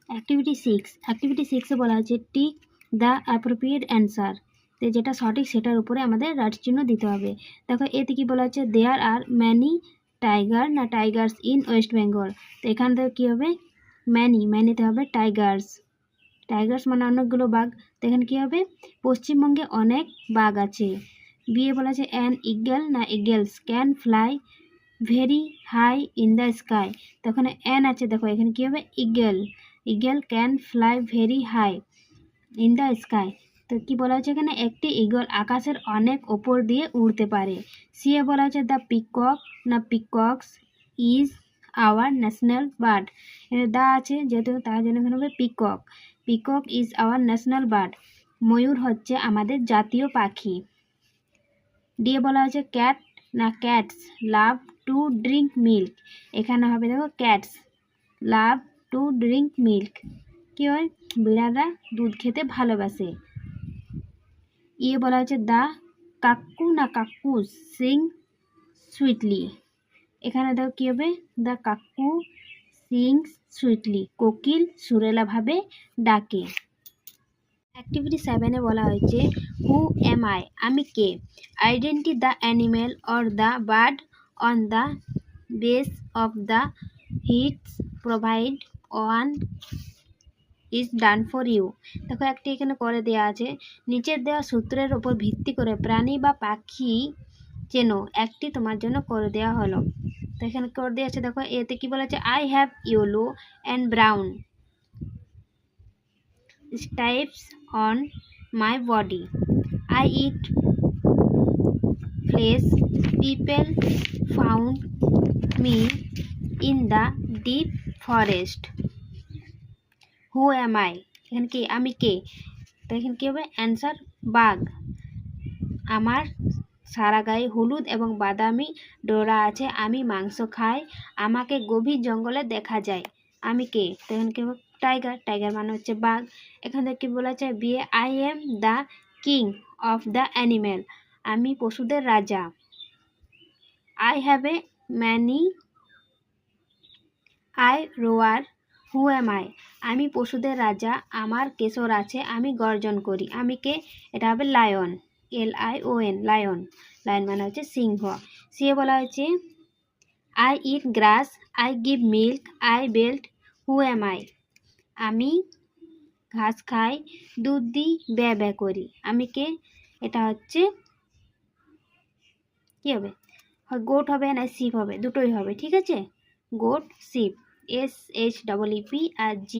Activity সিক্সে বলা হচ্ছে টিক দ্য অ্যাপ্রোপ্রিয়েট অ্যান্সার, তো যেটা সঠিক সেটার উপরে আমাদের রাইট চিহ্ন দিতে হবে। দেখো এতে কি বলা হচ্ছে there are many tigers in West Bengal, তো এখান থেকে কী হবে ম্যানিতে হবে টাইগার্স মানে অনেকগুলো বাঘ, তো এখানে কী হবে পশ্চিমবঙ্গে অনেক বাঘ আছে। বিয়ে বলা আছে an eagles can fly very high in the sky, তো এখানে অ্যান আছে, দেখো এখানে কী হবে eagle can fly very high in the sky, তো কি বলা হচ্ছে এখানে একটি ঈগল আকাশের অনেক ওপর দিয়ে উড়তে পারে। সিএ বলা হচ্ছে the peacocks is our national bird, এখানে দা আছে যেহেতু তার জন্য এখানে হবে peacock is our national bird, ময়ূর হচ্ছে আমাদের জাতীয় পাখি। দিয়ে বলা হচ্ছে cats love to drink milk, এখানে হবে দেখো cats love to drink milk, কি হয় বিড়ালরা দুধ খেতে ভালোবাসে। ইয়ে বলা হচ্ছে দ্য কাকুস সিং সুইটলি, এখানে দেখো কী হবে দ্য কাকু সিংস সুইটলি, কোকিল সুরেলাভাবে ডাকে। অ্যাক্টিভিটি 7-এ বলা হয়েছে হু এম আই, আমি কে, identify the animal or the bird on the base of the hints provide one is done for you, দেখো একটি এখানে করে দেওয়া আছে নিচের দেওয়া সূত্রের ওপর ভিত্তি করে প্রাণী বা পাখি চেনো, একটি তোমার জন্য করে দেওয়া হলো, তো এখানে করে দেওয়া আছে দেখো এতে কি বলা আছে I have yellow and brown stripes on my body. I eat flesh. People found me in the deep forest. Who am I? এখানে কি আমি কে, তো এখানে কি হবে অ্যান্সার বাঘ, আমার সারা গায়ে হলুদ এবং বাদামি ডোরা আছে, আমি মাংস খাই, আমাকে গভীর জঙ্গলে দেখা যায়, আমি কে, তো এখানে কি হবে টাইগার মানে হচ্ছে বাঘ। এখান থেকে কি বলা যায় বিয়ে I am the king of the animal, আমি পশুদের রাজা। I have a mane I roar, who am I, আমি পশুদের রাজা, আমার কেশর আছে, আমি গর্জন করি, আমি কে, এটা হবে লায়ন LION লায়ন মানে হচ্ছে সিংহ। সিয়ে বলা হয়েছে I eat glass, I give milk, I belt, who am I, আমি ঘাস খাই, দুধ দিই, ব্যয় করি, আমি কে, এটা হচ্ছে কী হবে গোট হবে না শিপ হবে, দুটোই হবে, ঠিক আছে গোট শিপ SHEEP আর